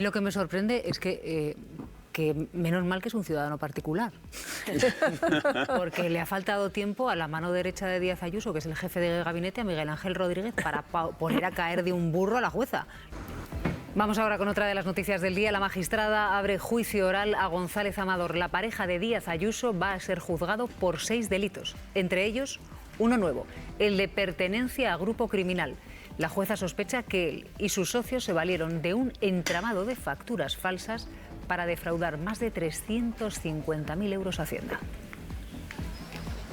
Lo que me sorprende es que menos mal que es un ciudadano particular, porque le ha faltado tiempo a la mano derecha de Díaz Ayuso, que es el jefe de gabinete, a Miguel Ángel Rodríguez, para poner a caer de un burro a la jueza. Vamos ahora con otra de las noticias del día. La magistrada abre juicio oral a González Amador. La pareja de Díaz Ayuso va a ser juzgado por 6 delitos, entre ellos uno nuevo, el de pertenencia a grupo criminal. La jueza sospecha que él y sus socios se valieron de un entramado de facturas falsas para defraudar más de 350.000 euros a Hacienda.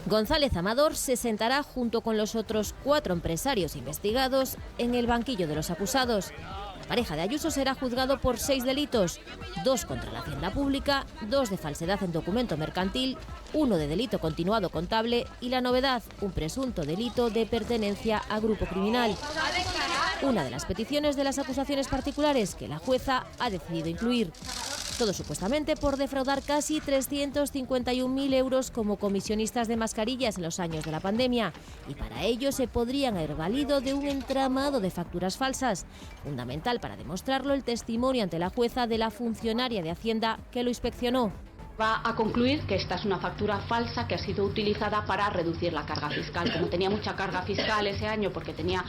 González Amador se sentará junto con los otros 4 empresarios investigados en el banquillo de los acusados. La pareja de Ayuso será juzgado por 6 delitos, 2 contra la hacienda pública, 2 de falsedad en documento mercantil, 1 de delito continuado contable y la novedad, un presunto delito de pertenencia a grupo criminal. Una de las peticiones de las acusaciones particulares que la jueza ha decidido incluir. Todo supuestamente por defraudar casi 351.000 euros como comisionistas de mascarillas en los años de la pandemia. Y para ello se podrían haber valido de un entramado de facturas falsas. Fundamental para demostrarlo el testimonio ante la jueza de la funcionaria de Hacienda que lo inspeccionó. Va a concluir que esta es una factura falsa que ha sido utilizada para reducir la carga fiscal. Como tenía mucha carga fiscal ese año porque tenía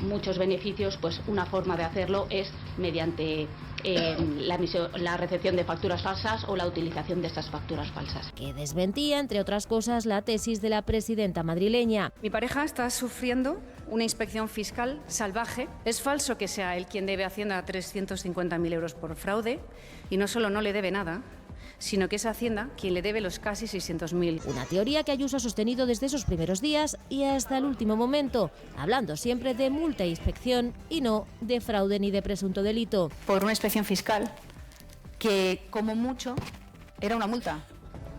muchos beneficios, pues una forma de hacerlo es mediante la recepción de facturas falsas o la utilización de estas facturas falsas. Que desmentía, entre otras cosas, la tesis de la presidenta madrileña. Mi pareja está sufriendo una inspección fiscal salvaje. Es falso que sea él quien debe a Hacienda 350.000 euros por fraude y no solo no le debe nada, sino que es Hacienda quien le debe los casi 600.000. Una teoría que Ayuso ha sostenido desde esos primeros días y hasta el último momento, hablando siempre de multa e inspección y no de fraude ni de presunto delito. Por una inspección fiscal que, como mucho, era una multa.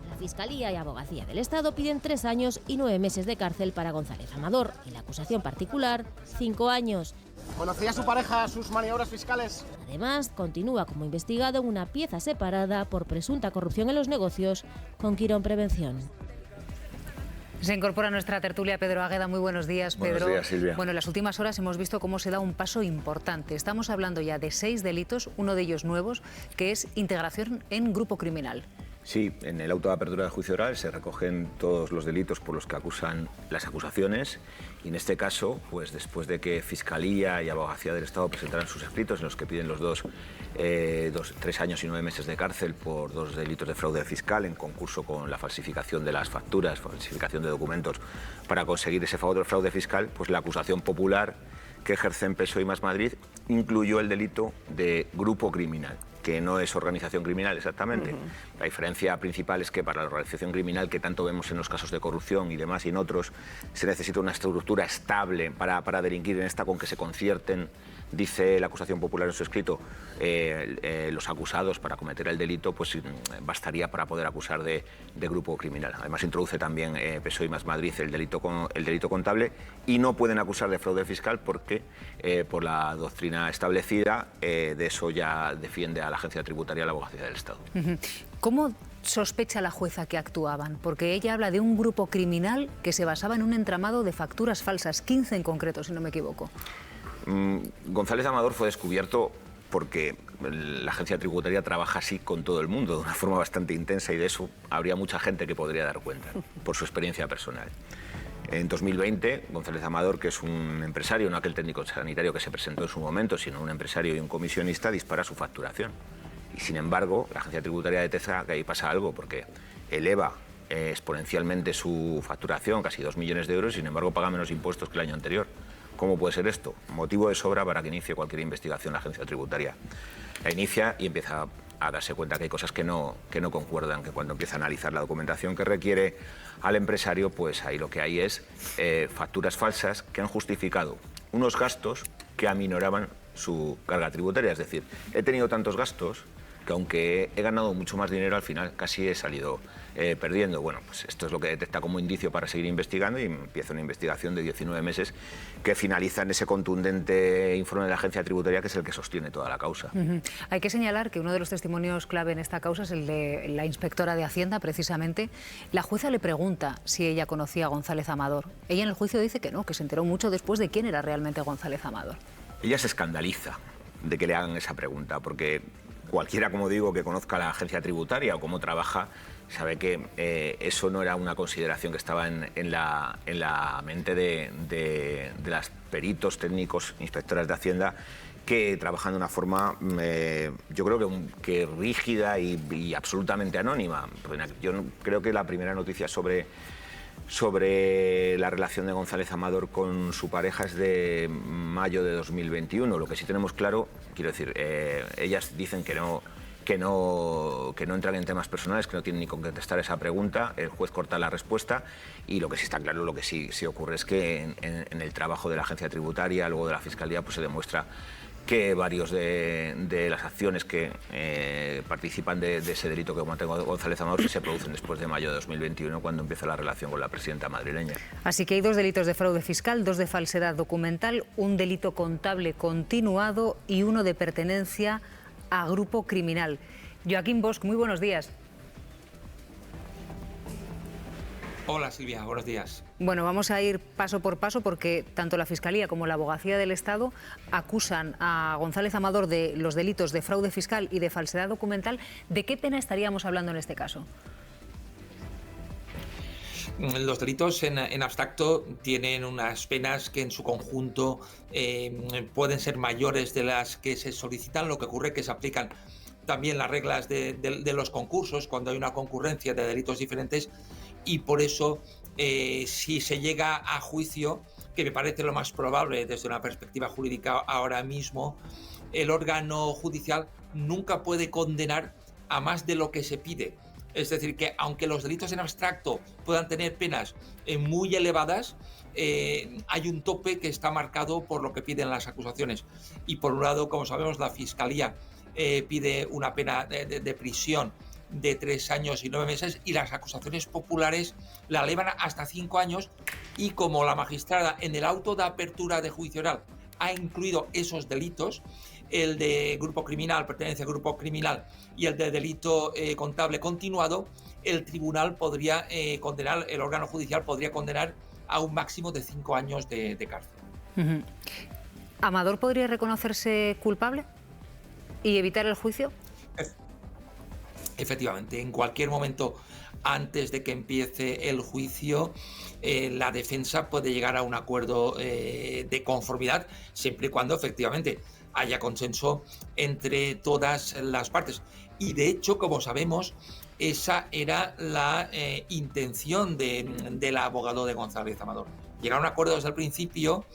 La Fiscalía y Abogacía del Estado piden 3 años y 9 meses de cárcel para González Amador y la acusación particular 5 años. ¿Conocía su pareja sus maniobras fiscales? Además, continúa como investigado en una pieza separada por presunta corrupción en los negocios con Quirón Prevención. Se incorpora a nuestra tertulia Pedro Águeda. Muy buenos días, Pedro. Buenos días, Silvia. Bueno, en las últimas horas hemos visto cómo se da un paso importante. Estamos hablando ya de 6 delitos, uno de ellos nuevos, que es integración en grupo criminal. Sí, en el auto de apertura del juicio oral se recogen todos los delitos por los que acusan las acusaciones y en este caso, pues después de que Fiscalía y Abogacía del Estado presentaran sus escritos en los que piden los 3 años y 9 meses de cárcel por 2 delitos de fraude fiscal en concurso con la falsificación de las facturas, falsificación de documentos para conseguir ese fraude fiscal, pues la acusación popular que ejercen PSOE y Más Madrid incluyó el delito de grupo criminal, que no es organización criminal exactamente. La diferencia principal es que para la organización criminal, que tanto vemos en los casos de corrupción y demás y en otros, se necesita una estructura estable para delinquir. En esta, con que se concierten, dice la acusación popular en su escrito, los acusados para cometer el delito, pues bastaría para poder acusar de grupo criminal. Además introduce también PSOE y Más Madrid el delito contable y no pueden acusar de fraude fiscal porque por la doctrina establecida de eso ya defiende a la Agencia Tributaria y la Abogacía del Estado. ¿Cómo sospecha la jueza que actuaban? Porque ella habla de un grupo criminal que se basaba en un entramado de facturas falsas, 15 en concreto, si no me equivoco. González Amador fue descubierto porque la Agencia Tributaria trabaja así con todo el mundo, de una forma bastante intensa, y de eso habría mucha gente que podría dar cuenta, por su experiencia personal. En 2020, González Amador, que es un empresario, no aquel técnico sanitario que se presentó en su momento, sino un empresario y un comisionista, dispara su facturación. Y sin embargo, la Agencia Tributaria detecta que ahí pasa algo, porque eleva exponencialmente su facturación, casi 2 millones de euros, y sin embargo paga menos impuestos que el año anterior. ¿Cómo puede ser esto? Motivo de sobra para que inicie cualquier investigación la Agencia Tributaria. La inicia y empieza a darse cuenta que hay cosas que no concuerdan, que cuando empieza a analizar la documentación que requiere al empresario, pues ahí lo que hay es facturas falsas que han justificado unos gastos que aminoraban su carga tributaria. Es decir, he tenido tantos gastos que aunque he ganado mucho más dinero, al final casi he salido perdiendo. Bueno, pues esto es lo que detecta como indicio para seguir investigando y empieza una investigación de 19 meses que finaliza en ese contundente informe de la Agencia Tributaria, que es el que sostiene toda la causa. Hay que señalar que uno de los testimonios clave en esta causa es el de la inspectora de Hacienda, precisamente. La jueza le pregunta si ella conocía a González Amador. Ella en el juicio dice que no, que se enteró mucho después de quién era realmente González Amador. Ella se escandaliza de que le hagan esa pregunta, porque cualquiera, como digo, que conozca la agencia tributaria o cómo trabaja, sabe que eso no era una consideración que estaba en la mente de los peritos técnicos, inspectoras de Hacienda, que trabajan de una forma, yo creo que rígida y absolutamente anónima. Yo creo que la primera noticia sobre la relación de González Amador con su pareja es de mayo de 2021. Lo que sí tenemos claro, quiero decir, ellas dicen que no entran en temas personales, que no tienen ni con contestar esa pregunta, el juez corta la respuesta, y lo que sí está claro, lo que sí ocurre es que en el trabajo de la agencia tributaria, luego de la Fiscalía, pues se demuestra que varios de las acciones que participan de ese delito que comete González Amador se producen después de mayo de 2021, cuando empieza la relación con la presidenta madrileña. Así que hay 2 delitos de fraude fiscal, 2 de falsedad documental, un delito contable continuado y 1 de pertenencia a grupo criminal. Joaquín Bosch, muy buenos días. Hola Silvia, buenos días. Bueno, vamos a ir paso por paso porque tanto la Fiscalía como la Abogacía del Estado acusan a González Amador de los delitos de fraude fiscal y de falsedad documental. ¿De qué pena estaríamos hablando en este caso? Los delitos en abstracto tienen unas penas que en su conjunto pueden ser mayores de las que se solicitan. Lo que ocurre es que se aplican también las reglas de los concursos cuando hay una concurrencia de delitos diferentes, y por eso si se llega a juicio, que me parece lo más probable desde una perspectiva jurídica ahora mismo, el órgano judicial nunca puede condenar a más de lo que se pide. Es decir, que aunque los delitos en abstracto puedan tener penas muy elevadas, hay un tope que está marcado por lo que piden las acusaciones. Y por un lado, como sabemos, la Fiscalía pide una pena de prisión de 3 años y 9 meses, y las acusaciones populares la elevan hasta 5 años, y como la magistrada en el auto de apertura de juicio oral ha incluido esos delitos, el de grupo criminal, pertenencia a grupo criminal, y el de delito contable continuado, el tribunal podría condenar, el órgano judicial podría condenar a un máximo de 5 años de cárcel. ¿Amador podría reconocerse culpable y evitar el juicio? Efectivamente, en cualquier momento antes de que empiece el juicio, la defensa puede llegar a un acuerdo de conformidad, siempre y cuando efectivamente haya consenso entre todas las partes. Y de hecho, como sabemos, esa era la intención del abogado de González Amador. Llegar a un acuerdo desde el principio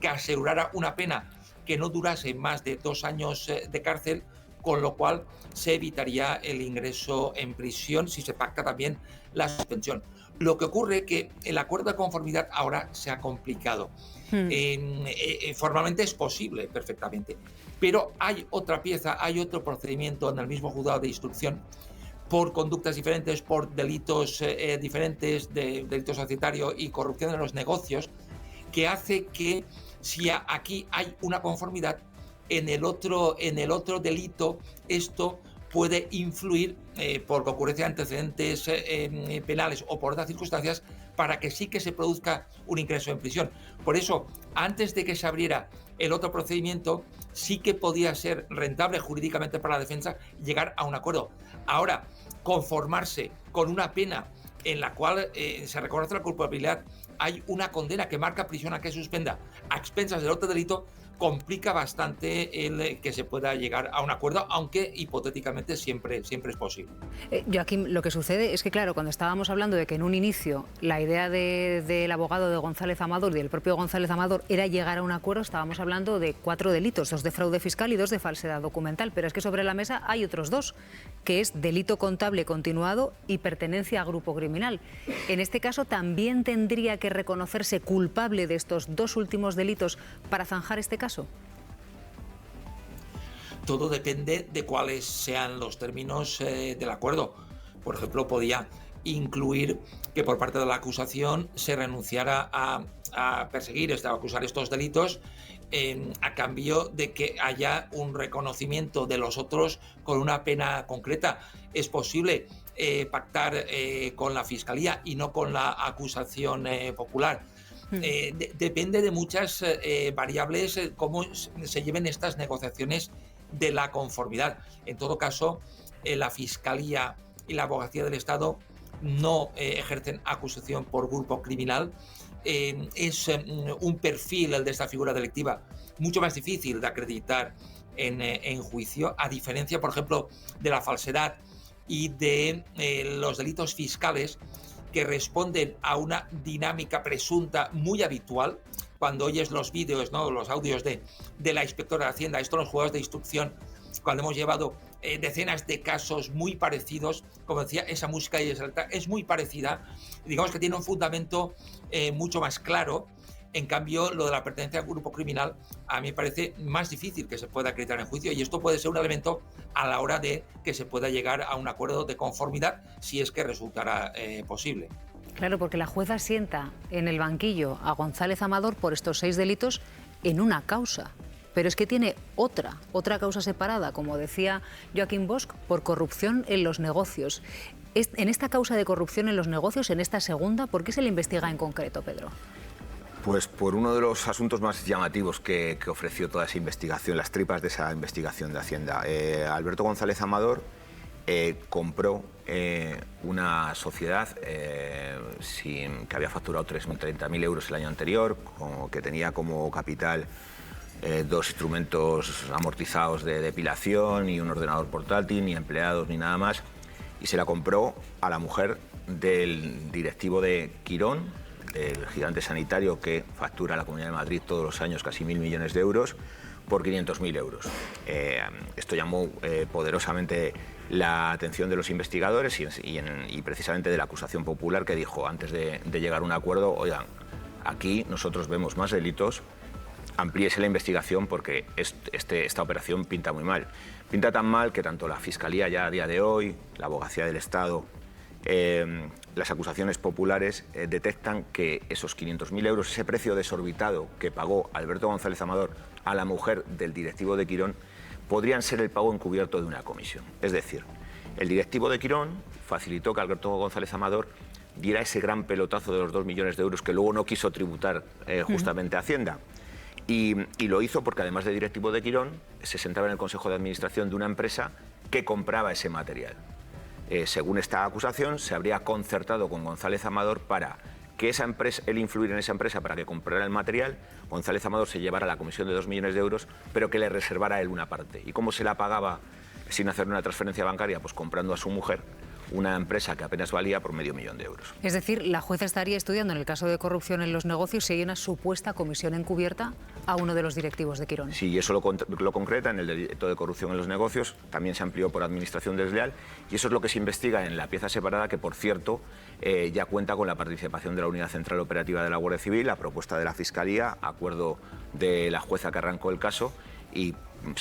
que asegurara una pena que no durase más de 2 años de cárcel, con lo cual se evitaría el ingreso en prisión si se pacta también la suspensión. Lo que ocurre es que el acuerdo de conformidad ahora se ha complicado. Formalmente es posible perfectamente, pero hay otra pieza, hay otro procedimiento en el mismo juzgado de instrucción por conductas diferentes, por delitos diferentes, de delito societario y corrupción en los negocios, que hace que si aquí hay una conformidad, en el otro delito esto puede influir por concurrencia de antecedentes penales o por otras circunstancias para que sí que se produzca un ingreso en prisión. Por eso, antes de que se abriera el otro procedimiento, sí que podía ser rentable jurídicamente para la defensa llegar a un acuerdo. Ahora, conformarse con una pena en la cual se reconoce la culpabilidad, hay una condena que marca prisión a que suspenda a expensas del otro delito, complica bastante el que se pueda llegar a un acuerdo, aunque hipotéticamente siempre es posible. Joaquín, lo que sucede es que, claro, cuando estábamos hablando de que en un inicio la idea del abogado de González Amador y del propio González Amador era llegar a un acuerdo, estábamos hablando de 4 delitos, 2 de fraude fiscal y 2 de falsedad documental, pero es que sobre la mesa hay otros 2, que es delito contable continuado y pertenencia a grupo criminal. En este caso, ¿también tendría que reconocerse culpable de estos 2 últimos delitos para zanjar este caso? Todo depende de cuáles sean los términos del acuerdo. Por ejemplo, podía incluir que por parte de la acusación se renunciara a perseguir, a acusar estos delitos a cambio de que haya un reconocimiento de los otros con una pena concreta. Es posible pactar con la Fiscalía y no con la acusación popular. Depende de muchas variables cómo se lleven estas negociaciones de la conformidad. En todo caso, la Fiscalía y la Abogacía del Estado no ejercen acusación por grupo criminal. Es un perfil, el de esta figura delictiva, mucho más difícil de acreditar en juicio, a diferencia, por ejemplo, de la falsedad y de los delitos fiscales, que responden a una dinámica presunta muy habitual. Cuando oyes los vídeos, ¿no?, los audios de la inspectora de Hacienda, estos los juegos de instrucción, cuando hemos llevado decenas de casos muy parecidos, como decía, esa música y esa letra es muy parecida, digamos que tiene un fundamento mucho más claro. En cambio, lo de la pertenencia al grupo criminal a mí me parece más difícil que se pueda acreditar en juicio, y esto puede ser un elemento a la hora de que se pueda llegar a un acuerdo de conformidad, si es que resultará posible. Claro, porque la jueza sienta en el banquillo a González Amador por estos 6 delitos en una causa. Pero es que tiene otra causa separada, como decía Joaquín Bosch, por corrupción en los negocios. En esta causa de corrupción en los negocios, en esta segunda, ¿por qué se le investiga en concreto, Pedro? Pues por uno de los asuntos más llamativos que ofreció toda esa investigación, las tripas de esa investigación de Hacienda. Alberto González Amador compró una sociedad que había facturado 30.000 euros el año anterior, que tenía como capital 2 instrumentos amortizados de depilación y un ordenador portátil, ni empleados ni nada más, y se la compró a la mujer del directivo de Quirón, el gigante sanitario que factura a la Comunidad de Madrid todos los años casi 1.000 millones de euros, por 500.000 euros. Esto llamó poderosamente la atención de los investigadores y precisamente de la acusación popular, que dijo, antes de llegar a un acuerdo, oigan, aquí nosotros vemos más delitos, amplíese la investigación porque esta operación pinta muy mal. Pinta tan mal que tanto la Fiscalía ya a día de hoy, la Abogacía del Estado, las acusaciones populares detectan que esos 500.000 euros, ese precio desorbitado que pagó Alberto González Amador a la mujer del directivo de Quirón, podrían ser el pago encubierto de una comisión. Es decir, el directivo de Quirón facilitó que Alberto González Amador diera ese gran pelotazo de los 2 millones de euros que luego no quiso tributar justamente a Hacienda. Y lo hizo porque, además de directivo de Quirón, se sentaba en el Consejo de Administración de una empresa que compraba ese material. Según esta acusación, se habría concertado con González Amador para que esa empresa, él influir en esa empresa para que comprara el material, González Amador se llevara la comisión de 2 millones de euros, pero que le reservara a él una parte. ¿Y cómo se la pagaba sin hacer una transferencia bancaria? Pues comprando a su mujer una empresa que apenas valía por medio millón de euros. Es decir, la jueza estaría estudiando en el caso de corrupción en los negocios si hay una supuesta comisión encubierta a uno de los directivos de Quirón. Sí, y eso lo concreta en el delito de corrupción en los negocios, también se amplió por administración desleal, y eso es lo que se investiga en la pieza separada, que por cierto ya cuenta con la participación de la Unidad Central Operativa de la Guardia Civil, a propuesta de la Fiscalía, acuerdo de la jueza que arrancó el caso, y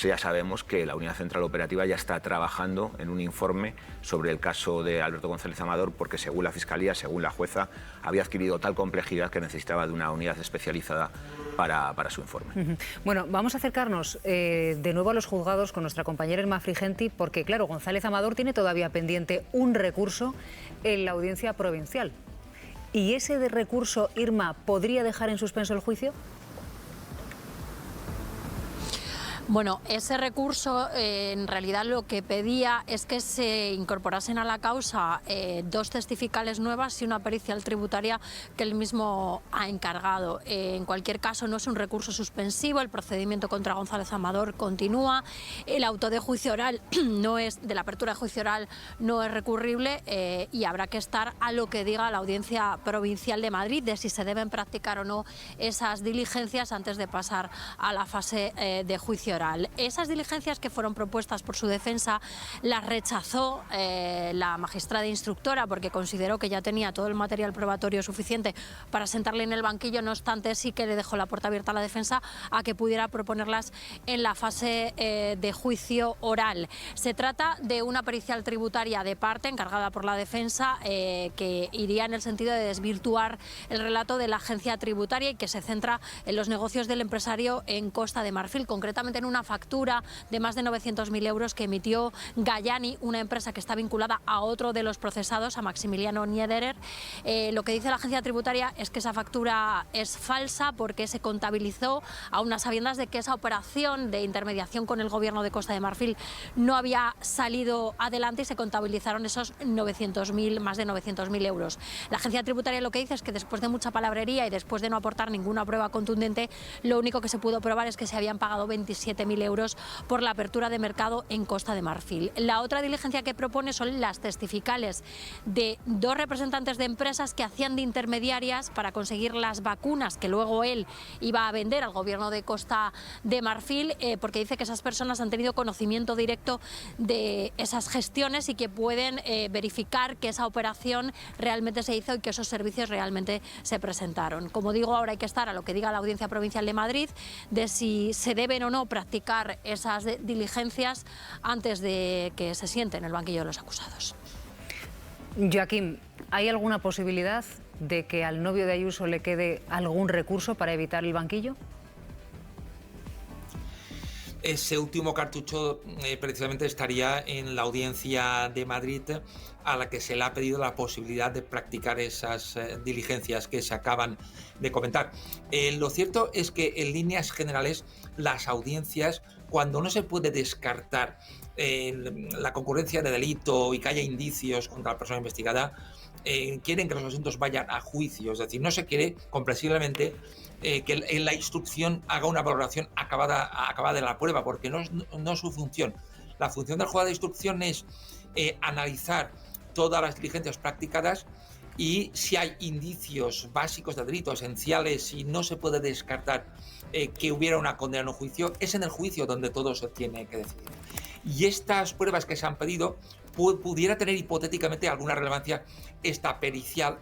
ya sabemos que la Unidad Central Operativa ya está trabajando en un informe sobre el caso de Alberto González Amador, porque según la Fiscalía, según la jueza, había adquirido tal complejidad que necesitaba de una unidad especializada para su informe. Bueno, vamos a acercarnos de nuevo a los juzgados con nuestra compañera Irma Frigenti, porque claro, González Amador tiene todavía pendiente un recurso en la Audiencia Provincial. ¿Y ese recurso, Irma, podría dejar en suspenso el juicio? Bueno, ese recurso en realidad lo que pedía es que se incorporasen a la causa 2 testificales nuevas y una pericial tributaria que él mismo ha encargado. En cualquier caso, no es un recurso suspensivo, el procedimiento contra González Amador continúa, el auto de juicio oral de la apertura de juicio oral no es recurrible y habrá que estar a lo que diga la Audiencia Provincial de Madrid de si se deben practicar o no esas diligencias antes de pasar a la fase de juicio oral. Esas diligencias que fueron propuestas por su defensa las rechazó la magistrada instructora porque consideró que ya tenía todo el material probatorio suficiente para sentarle en el banquillo. No obstante, sí que le dejó la puerta abierta a la defensa a que pudiera proponerlas en la fase de juicio oral. Se trata de una pericial tributaria de parte encargada por la defensa que iría en el sentido de desvirtuar el relato de la agencia tributaria y que se centra en los negocios del empresario en Costa de Marfil, concretamente en una factura de más de 900.000 euros que emitió Gallani, una empresa que está vinculada a otro de los procesados, a Maximiliano Niederer. Lo que dice la agencia tributaria es que esa factura es falsa porque se contabilizó a unas sabiendas de que esa operación de intermediación con el gobierno de Costa de Marfil no había salido adelante y se contabilizaron esos más de 900.000 euros. La agencia tributaria lo que dice es que después de mucha palabrería y después de no aportar ninguna prueba contundente, lo único que se pudo probar es que se habían pagado 27.000 euros por la apertura de mercado en Costa de Marfil. La otra diligencia que propone son las testificales de 2 representantes de empresas que hacían de intermediarias para conseguir las vacunas que luego él iba a vender al gobierno de Costa de Marfil, porque dice que esas personas han tenido conocimiento directo de esas gestiones y que pueden verificar que esa operación realmente se hizo y que esos servicios realmente se presentaron. Como digo, ahora hay que estar a lo que diga la Audiencia Provincial de Madrid de si se deben o no practicar esas diligencias antes de que se siente en el banquillo de los acusados. Joaquín, ¿hay alguna posibilidad de que al novio de Ayuso le quede algún recurso para evitar el banquillo? Ese último cartucho precisamente estaría en la Audiencia de Madrid, a la que se le ha pedido la posibilidad de practicar esas diligencias que se acaban de comentar. Lo cierto es que en líneas generales las audiencias, cuando no se puede descartar la concurrencia de delito y que haya indicios contra la persona investigada, quieren que los asuntos vayan a juicio. Es decir, no se quiere comprensiblemente que en la instrucción haga una valoración acabada de la prueba, porque no es su función. La función del juzgado de instrucción es analizar todas las diligencias practicadas y si hay indicios básicos de delito, esenciales, y no se puede descartar que hubiera una condena en un juicio, es en el juicio donde todo se tiene que decidir. Y estas pruebas que se han pedido pudiera tener hipotéticamente alguna relevancia esta pericial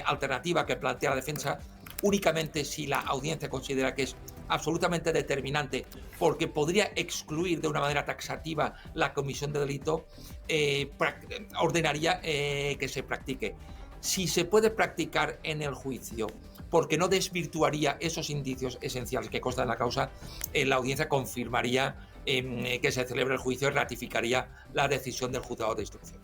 alternativa que plantea la defensa, únicamente si la audiencia considera que es absolutamente determinante, porque podría excluir de una manera taxativa la comisión de delito, ordenaría que se practique. Si se puede practicar en el juicio, porque no desvirtuaría esos indicios esenciales que constan en la causa, la audiencia confirmaría que se celebre el juicio y ratificaría la decisión del juzgado de instrucción.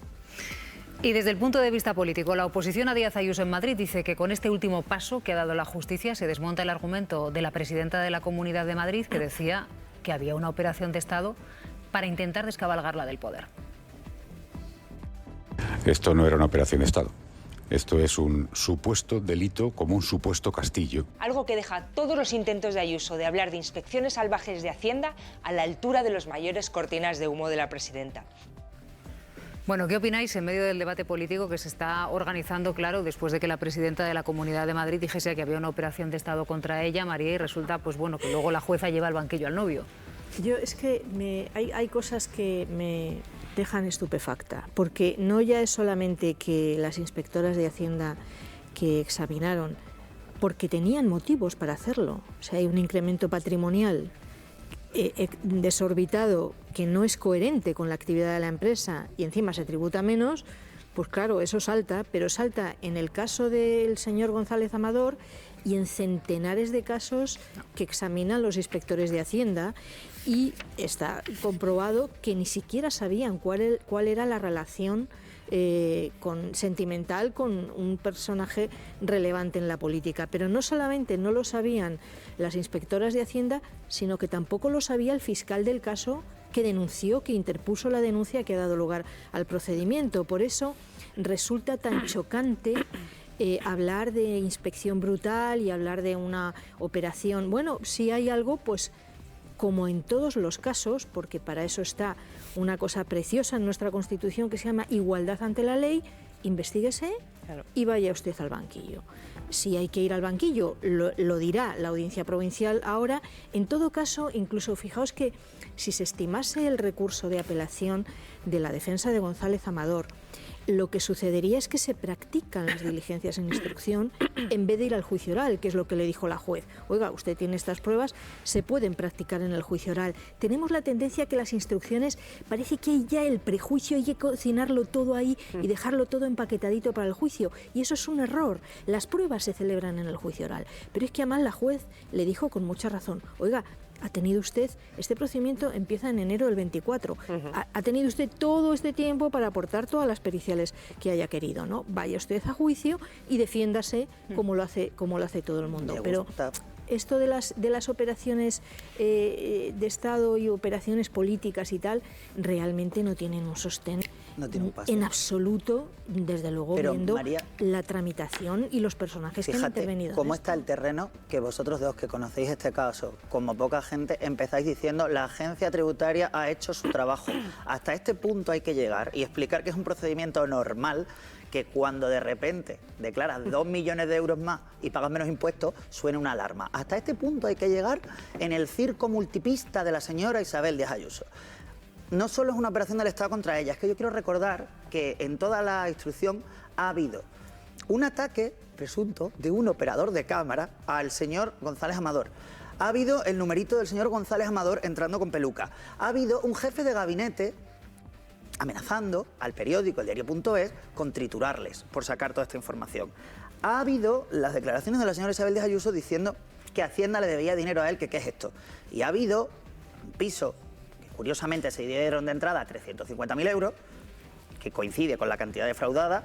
Y desde el punto de vista político, la oposición a Díaz Ayuso en Madrid dice que con este último paso que ha dado la justicia se desmonta el argumento de la presidenta de la Comunidad de Madrid, que decía que había una operación de Estado para intentar descabalgarla del poder. Esto no era una operación de Estado. Esto es un supuesto delito como un supuesto castillo. Algo que deja todos los intentos de Ayuso de hablar de inspecciones salvajes de Hacienda a la altura de los mayores cortinas de humo de la presidenta. Bueno, ¿qué opináis en medio del debate político que se está organizando, claro, después de que la presidenta de la Comunidad de Madrid dijese que había una operación de Estado contra ella, María, y resulta, pues bueno, que luego la jueza lleva al banquillo al novio? Yo es que hay cosas que me dejan estupefacta, porque no ya es solamente que las inspectoras de Hacienda que examinaron, porque tenían motivos para hacerlo, o sea, hay un incremento patrimonial desorbitado que no es coherente con la actividad de la empresa y encima se tributa menos, pues claro, eso salta, pero salta en el caso del señor González Amador y en centenares de casos que examinan los inspectores de Hacienda, y está comprobado que ni siquiera sabían cuál era la relación sentimental con un personaje relevante en la política. Pero no solamente no lo sabían las inspectoras de Hacienda, sino que tampoco lo sabía el fiscal del caso que denunció, que interpuso la denuncia que ha dado lugar al procedimiento. Por eso resulta tan chocante hablar de inspección brutal y hablar de una operación. Bueno, si hay algo, pues como en todos los casos, porque para eso está una cosa preciosa en nuestra Constitución que se llama igualdad ante la ley, investíguese y vaya usted al banquillo. Si hay que ir al banquillo, lo dirá la Audiencia Provincial ahora. En todo caso, incluso fijaos que si se estimase el recurso de apelación de la defensa de González Amador, lo que sucedería es que se practican las diligencias en instrucción en vez de ir al juicio oral, que es lo que le dijo la juez. Oiga, usted tiene estas pruebas, se pueden practicar en el juicio oral. Tenemos la tendencia que las instrucciones, parece que hay ya el prejuicio, hay que cocinarlo todo ahí y dejarlo todo empaquetadito para el juicio. Y eso es un error. Las pruebas se celebran en el juicio oral. Pero es que además la juez le dijo con mucha razón, oiga, ha tenido usted, este procedimiento empieza en enero del 24, ha tenido usted todo este tiempo para aportar todas las periciales que haya querido, ¿no? Vaya usted a juicio y defiéndase como lo hace todo el mundo. Pero esto de las operaciones de Estado y operaciones políticas y tal, realmente no tienen un sostén en absoluto, desde luego, pero, viendo María, la tramitación y los personajes que han intervenido. ¿Cómo está el terreno que vosotros dos que conocéis este caso, como poca gente, empezáis diciendo la agencia tributaria ha hecho su trabajo? Hasta este punto hay que llegar y explicar que es un procedimiento normal, que cuando de repente declaras 2 millones de euros más y pagas menos impuestos, suena una alarma. Hasta este punto hay que llegar en el circo multipista de la señora Isabel Díaz Ayuso. No solo es una operación del Estado contra ella, es que yo quiero recordar que en toda la instrucción ha habido un ataque presunto de un operador de cámara al señor González Amador. Ha habido el numerito del señor González Amador entrando con peluca. Ha habido un jefe de gabinete amenazando al periódico, el diario.es, con triturarles por sacar toda esta información. Ha habido las declaraciones de la señora Isabel Díaz Ayuso diciendo que Hacienda le debía dinero a él, que qué es esto. Y ha habido un piso que curiosamente se dieron de entrada a 350.000 euros, que coincide con la cantidad defraudada,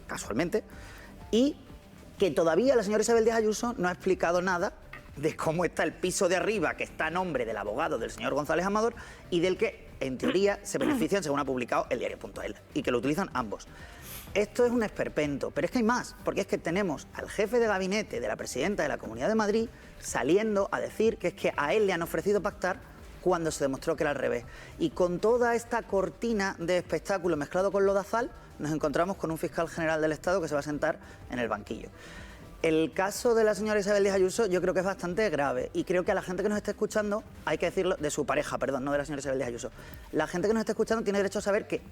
casualmente, y que todavía la señora Isabel Díaz Ayuso no ha explicado nada de cómo está el piso de arriba, que está a nombre del abogado del señor González Amador y del que, en teoría, se benefician, según ha publicado el diario.es, y que lo utilizan ambos. Esto es un esperpento, pero es que hay más, porque es que tenemos al jefe de gabinete de la presidenta de la Comunidad de Madrid saliendo a decir que es que a él le han ofrecido pactar cuando se demostró que era al revés. Y con toda esta cortina de espectáculo mezclado con lodazal, nos encontramos con un fiscal general del Estado que se va a sentar en el banquillo. El caso de la señora Isabel Díaz Ayuso yo creo que es bastante grave y creo que a la gente que nos está escuchando, hay que decirlo, de su pareja, perdón, no de la señora Isabel Díaz Ayuso, la gente que nos está escuchando tiene derecho a saber que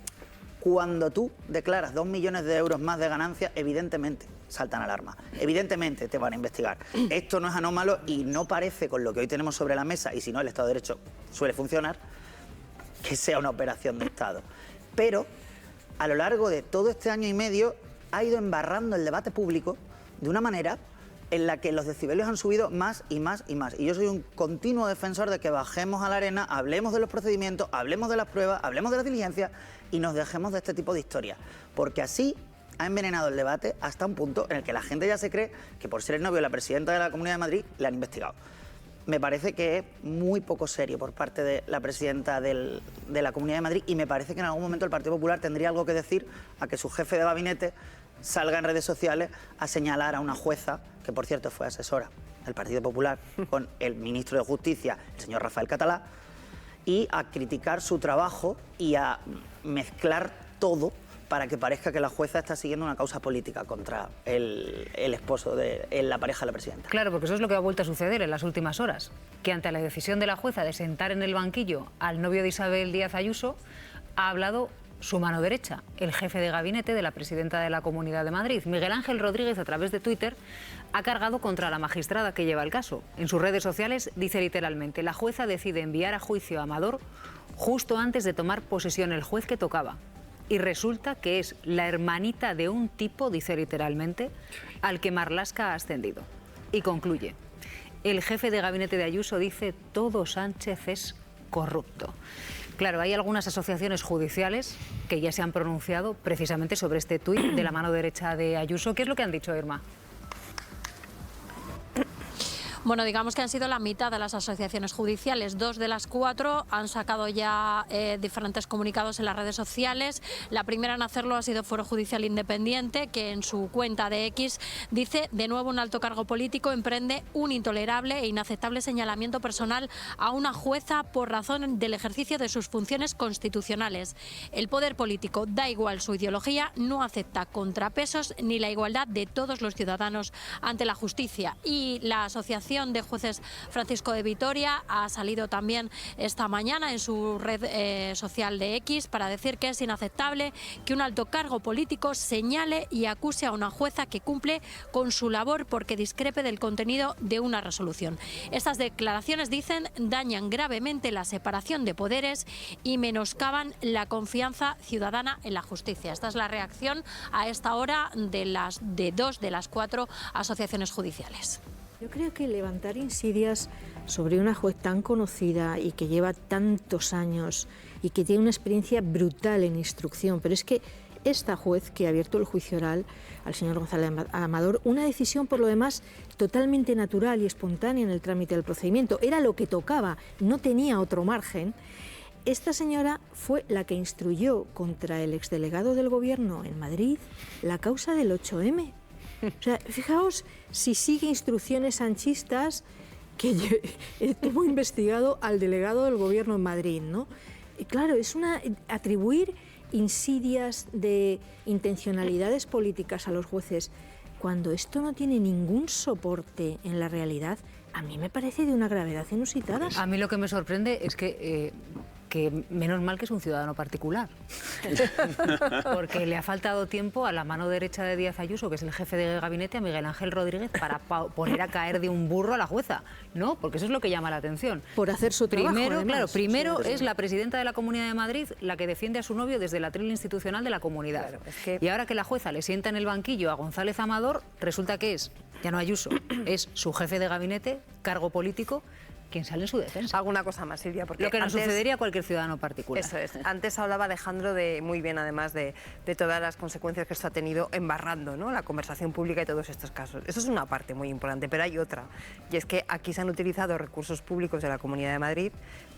cuando tú declaras 2 millones de euros más de ganancia, evidentemente saltan alarmas, evidentemente te van a investigar. Esto no es anómalo y no parece, con lo que hoy tenemos sobre la mesa, y si no el Estado de Derecho suele funcionar, que sea una operación de Estado. Pero a lo largo de todo este año y medio ha ido embarrando el debate público de una manera en la que los decibelios han subido más y más y más. Y yo soy un continuo defensor de que bajemos a la arena, hablemos de los procedimientos, hablemos de las pruebas, hablemos de las diligencias y nos dejemos de este tipo de historias. Porque así ha envenenado el debate hasta un punto en el que la gente ya se cree que por ser el novio de la presidenta de la Comunidad de Madrid le han investigado. Me parece que es muy poco serio por parte de la presidenta de la Comunidad de Madrid y me parece que en algún momento el Partido Popular tendría algo que decir a que su jefe de gabinete salga en redes sociales a señalar a una jueza, que por cierto fue asesora del Partido Popular, con el ministro de Justicia, el señor Rafael Catalá, y a criticar su trabajo y a mezclar todo para que parezca que la jueza está siguiendo una causa política contra el esposo de la pareja de la presidenta. Claro, porque eso es lo que ha vuelto a suceder en las últimas horas, que ante la decisión de la jueza de sentar en el banquillo al novio de Isabel Díaz Ayuso, ha hablado su mano derecha, el jefe de gabinete de la presidenta de la Comunidad de Madrid. Miguel Ángel Rodríguez, a través de Twitter, ha cargado contra la magistrada que lleva el caso. En sus redes sociales dice literalmente: la jueza decide enviar a juicio a Amador justo antes de tomar posesión el juez que tocaba. Y resulta que es la hermanita de un tipo, dice literalmente, al que Marlaska ha ascendido. Y concluye: el jefe de gabinete de Ayuso dice todo Sánchez es corrupto. Claro, hay algunas asociaciones judiciales que ya se han pronunciado precisamente sobre este tuit de la mano derecha de Ayuso. ¿Qué es lo que han dicho, Irma? Bueno, digamos que han sido la mitad de las asociaciones judiciales. 2 de las 4 han sacado ya diferentes comunicados en las redes sociales. La primera en hacerlo ha sido Foro Judicial Independiente, que en su cuenta de X dice: de nuevo un alto cargo político emprende un intolerable e inaceptable señalamiento personal a una jueza por razón del ejercicio de sus funciones constitucionales. El poder político, da igual su ideología, no acepta contrapesos ni la igualdad de todos los ciudadanos ante la justicia. Y la asociación de jueces Francisco de Vitoria ha salido también esta mañana en su red social de X para decir que es inaceptable que un alto cargo político señale y acuse a una jueza que cumple con su labor porque discrepe del contenido de una resolución. Estas declaraciones, dicen, dañan gravemente la separación de poderes y menoscaban la confianza ciudadana en la justicia. Esta es la reacción a esta hora de 2 de las 4 asociaciones judiciales. Yo creo que levantar insidias sobre una juez tan conocida y que lleva tantos años y que tiene una experiencia brutal en instrucción, pero es que esta juez que ha abierto el juicio oral al señor González Amador, una decisión por lo demás totalmente natural y espontánea en el trámite del procedimiento, era lo que tocaba, no tenía otro margen. Esta señora fue la que instruyó contra el exdelegado del Gobierno en Madrid la causa del 8M. O sea, fijaos si sigue instrucciones sanchistas que tuvo investigado al delegado del Gobierno en Madrid, ¿no? Y claro, es atribuir insidias de intencionalidades políticas a los jueces cuando esto no tiene ningún soporte en la realidad. A mí me parece de una gravedad inusitada. A mí lo que me sorprende es que menos mal que es un ciudadano particular, porque le ha faltado tiempo a la mano derecha de Díaz Ayuso, que es el jefe de gabinete, a Miguel Ángel Rodríguez, para poner a caer de un burro a la jueza, ¿no? Porque eso es lo que llama la atención. Por hacer su trabajo, Primero es la presidenta de la Comunidad de Madrid la que defiende a su novio desde el atril institucional de la comunidad. Claro, y ahora que la jueza le sienta en el banquillo a González Amador, resulta que ya no Ayuso, es su jefe de gabinete, cargo político, quien sale en su defensa. Alguna cosa más, Silvia, porque lo que nos sucedería a cualquier ciudadano particular. Eso es. Antes hablaba Alejandro muy bien, además, de todas las consecuencias que esto ha tenido embarrando, ¿no?, la conversación pública y todos estos casos. Eso es una parte muy importante, pero hay otra, y es que aquí se han utilizado recursos públicos de la Comunidad de Madrid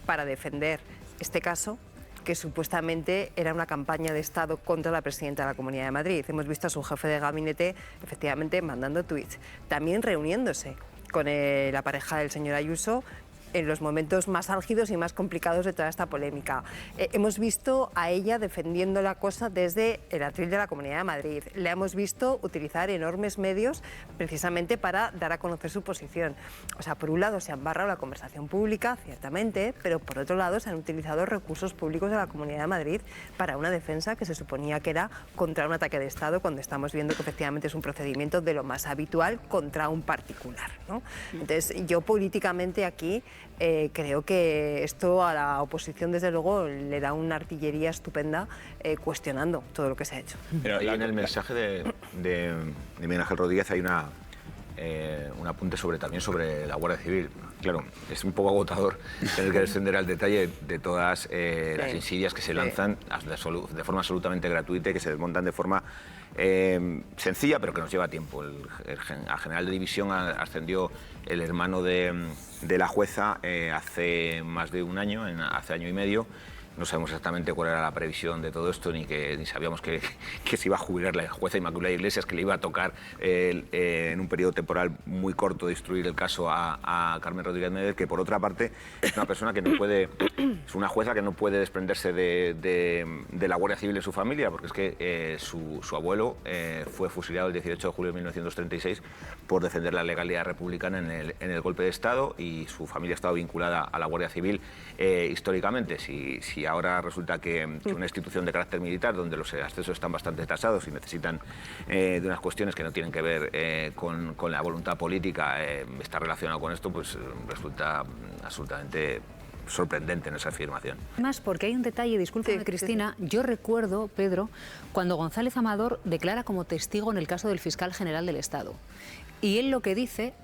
para defender este caso, que supuestamente era una campaña de Estado contra la presidenta de la Comunidad de Madrid. Hemos visto a su jefe de gabinete, efectivamente, mandando tuits, también reuniéndose con la pareja del señor Ayuso en los momentos más álgidos y más complicados de toda esta polémica. Hemos visto a ella defendiendo la cosa desde el atril de la Comunidad de Madrid. Le hemos visto utilizar enormes medios precisamente para dar a conocer su posición. O sea, por un lado se ha embarrado la conversación pública, ciertamente, pero por otro lado se han utilizado recursos públicos de la Comunidad de Madrid para una defensa que se suponía que era contra un ataque de Estado, cuando estamos viendo que efectivamente es un procedimiento de lo más habitual contra un particular, ¿no? Entonces, yo políticamente aquí creo que esto a la oposición, desde luego, le da una artillería estupenda cuestionando todo lo que se ha hecho. Pero ahí en el mensaje de Miguel Ángel Rodríguez hay un apunte también sobre la Guardia Civil. Claro, es un poco agotador tener que descender al detalle de todas las insidias que se lanzan de forma absolutamente gratuita y que se desmontan de forma sencilla, pero que nos lleva tiempo. Al general de división ascendió el hermano de la jueza hace más de un año, hace año y medio. No sabemos exactamente cuál era la previsión de todo esto, ni sabíamos que se iba a jubilar la jueza Inmaculada Iglesias, que le iba a tocar en un periodo temporal muy corto de instruir el caso a Carmen Rodríguez Medel, que por otra parte es una persona que no puede, es una jueza que no puede desprenderse de la Guardia Civil de su familia, porque es que su abuelo fue fusilado el 18 de julio de 1936 por defender la legalidad republicana en el golpe de Estado, y su familia ha estado vinculada a la Guardia Civil históricamente. Si ahora resulta que una institución de carácter militar, donde los accesos están bastante tasados y necesitan de unas cuestiones que no tienen que ver con la voluntad política, está relacionado con esto, pues resulta absolutamente sorprendente en esa afirmación. Además, porque hay un detalle, discúlpame, Cristina, yo recuerdo, Pedro, cuando González Amador declara como testigo en el caso del fiscal general del Estado. Y él lo que dice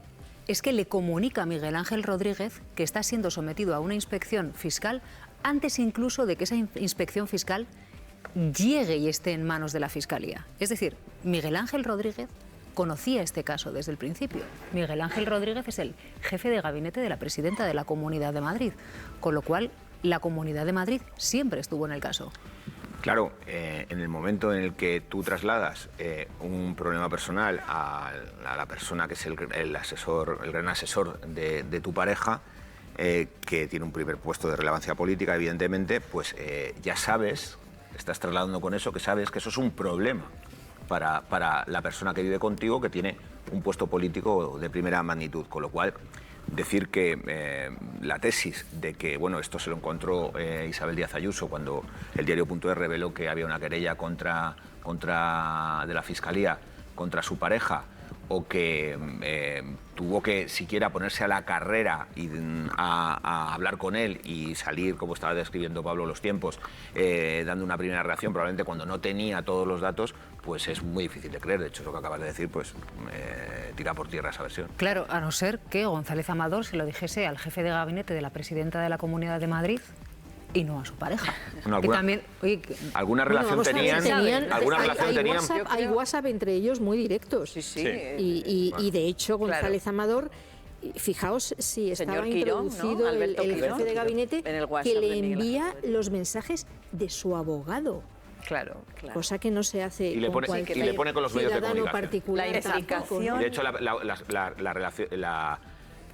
es que le comunica a Miguel Ángel Rodríguez que está siendo sometido a una inspección fiscal antes incluso de que esa inspección fiscal llegue y esté en manos de la Fiscalía. Es decir, Miguel Ángel Rodríguez conocía este caso desde el principio. Miguel Ángel Rodríguez es el jefe de gabinete de la presidenta de la Comunidad de Madrid, con lo cual la Comunidad de Madrid siempre estuvo en el caso. Claro, en el momento en el que tú trasladas un problema personal a la persona que es el gran asesor de tu pareja, que tiene un primer puesto de relevancia política, evidentemente, pues ya sabes, estás trasladando con eso, que sabes que eso es un problema para la persona que vive contigo, que tiene un puesto político de primera magnitud, con lo cual decir que la tesis de que esto se lo encontró Isabel Díaz Ayuso cuando el diario.es reveló que había una querella de la Fiscalía contra su pareja, o que tuvo que siquiera ponerse a la carrera y a hablar con él y salir, como estaba describiendo Pablo Los Tiempos, dando una primera reacción, probablemente cuando no tenía todos los datos, pues es muy difícil de creer. De hecho, lo que acabas de decir, pues tira por tierra esa versión. Claro, a no ser que González Amador se lo dijese al jefe de gabinete de la presidenta de la Comunidad de Madrid y no a su pareja. Bueno, que también, oye, ¿alguna relación tenían? ¿Alguna relación tenían? Hay WhatsApp entre ellos muy directos. Sí, sí. Y de hecho, González Amador, fijaos si estaba Quirón, introducido ¿no? el Quirón, jefe de gabinete en el WhatsApp que le de Miguel envía Ángel. los mensajes de su abogado. Claro. Cosa que no se hace Y le con pone- cualquier y le pone con los medios de ciudadano comunicación. particular. La explicación. tampoco, ¿no? De hecho, la relación,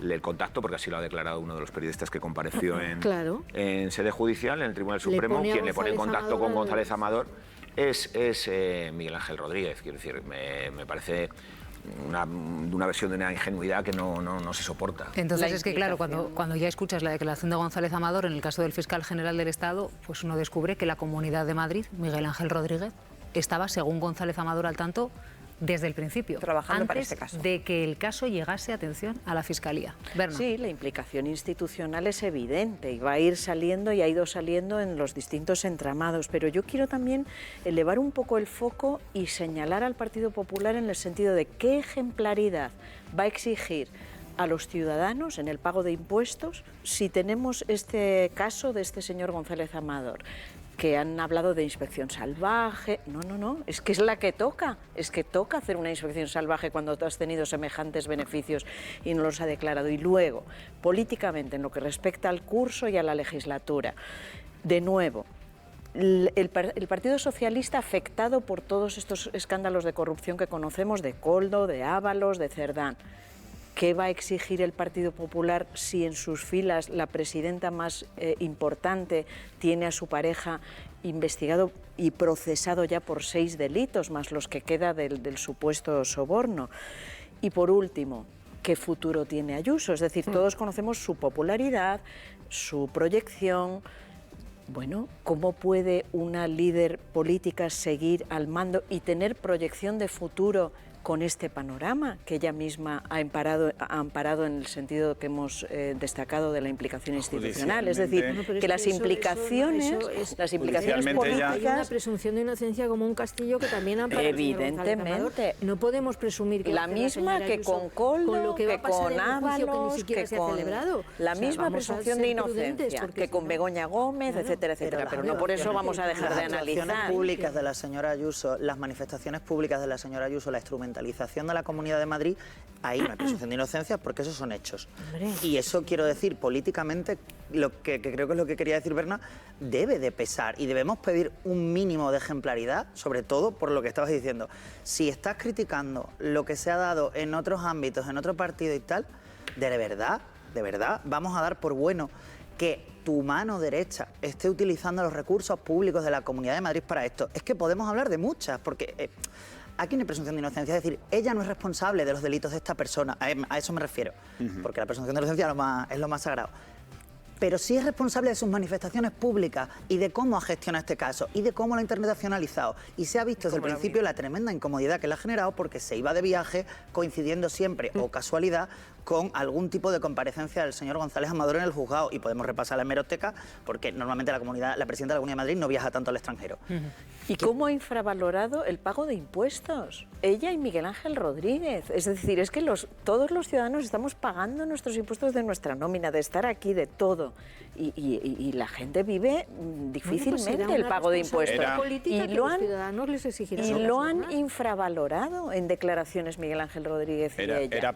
el contacto, porque así lo ha declarado uno de los periodistas que compareció Claro. en sede judicial, en el Tribunal Le Supremo, pone a quien le pone en González contacto Amador con al- González Amador es Miguel Ángel Rodríguez. Quiero decir, me parece una versión de una ingenuidad que no se soporta. entonces es que claro, cuando ya escuchas la declaración de González Amador en el caso del fiscal general del Estado, pues uno descubre que la Comunidad de Madrid, Miguel Ángel Rodríguez, estaba, según González Amador, al tanto desde el principio, Trabajando para antes este caso. de que el caso llegase, atención, a la Fiscalía. Berna. Sí, la implicación institucional es evidente y va a ir saliendo y ha ido saliendo en los distintos entramados, pero yo quiero también elevar un poco el foco y señalar al Partido Popular en el sentido de qué ejemplaridad va a exigir a los ciudadanos en el pago de impuestos si tenemos este caso de este señor González Amador, que han hablado de inspección salvaje. No, es que es la que toca. Es que toca hacer una inspección salvaje cuando tú has tenido semejantes beneficios y no los ha declarado. Y luego, políticamente, en lo que respecta al curso y a la legislatura, de nuevo, el Partido Socialista afectado por todos estos escándalos de corrupción que conocemos, de Koldo, de Ábalos, de Cerdán. ¿Qué va a exigir el Partido Popular si en sus filas la presidenta más importante tiene a su pareja investigado y procesado ya por 6 delitos, más los que queda del supuesto soborno? Y por último, ¿qué futuro tiene Ayuso? Es decir, todos conocemos su popularidad, su proyección. Bueno, ¿cómo puede una líder política seguir al mando y tener proyección de futuro con este panorama que ella misma ha amparado en el sentido que hemos destacado de la implicación institucional? Es decir, que las implicaciones políticas... Hay una presunción de inocencia como un castillo que también ampara. Evidentemente. No podemos presumir que la misma que con Koldo, que con Ábalos, que con la misma presunción de inocencia, que con Begoña Gómez, etcétera, etcétera. Pero no por eso vamos a dejar de analizar. Las acciones públicas de la señora Ayuso, las manifestaciones públicas de la señora Ayuso, la instrumentalización de la Comunidad de Madrid, ahí no hay presunción de inocencia porque esos son hechos. Y eso quiero decir, políticamente, lo que creo que es lo que quería decir Berna, debe de pesar y debemos pedir un mínimo de ejemplaridad, sobre todo por lo que estabas diciendo. Si estás criticando lo que se ha dado en otros ámbitos, en otro partido y tal, de verdad, vamos a dar por bueno que tu mano derecha esté utilizando los recursos públicos de la Comunidad de Madrid para esto. Es que podemos hablar de muchas, porque... aquí no hay presunción de inocencia, es decir, ella no es responsable de los delitos de esta persona, a eso me refiero, porque la presunción de inocencia es lo más sagrado. Pero sí es responsable de sus manifestaciones públicas y de cómo ha gestionado este caso y de cómo lo ha internacionalizado. Y se ha visto desde el principio la tremenda incomodidad que le ha generado porque se iba de viaje coincidiendo siempre, o casualidad, con algún tipo de comparecencia del señor González Amador en el juzgado. Y podemos repasar la hemeroteca porque normalmente la presidenta de la Comunidad de Madrid no viaja tanto al extranjero. ¿Y cómo ha infravalorado el pago de impuestos? Ella y Miguel Ángel Rodríguez. Es decir, es que todos los ciudadanos estamos pagando nuestros impuestos de nuestra nómina, de estar aquí, de todo. Y la gente vive difícilmente el pago de impuestos. Y lo han infravalorado en declaraciones Miguel Ángel Rodríguez y ella.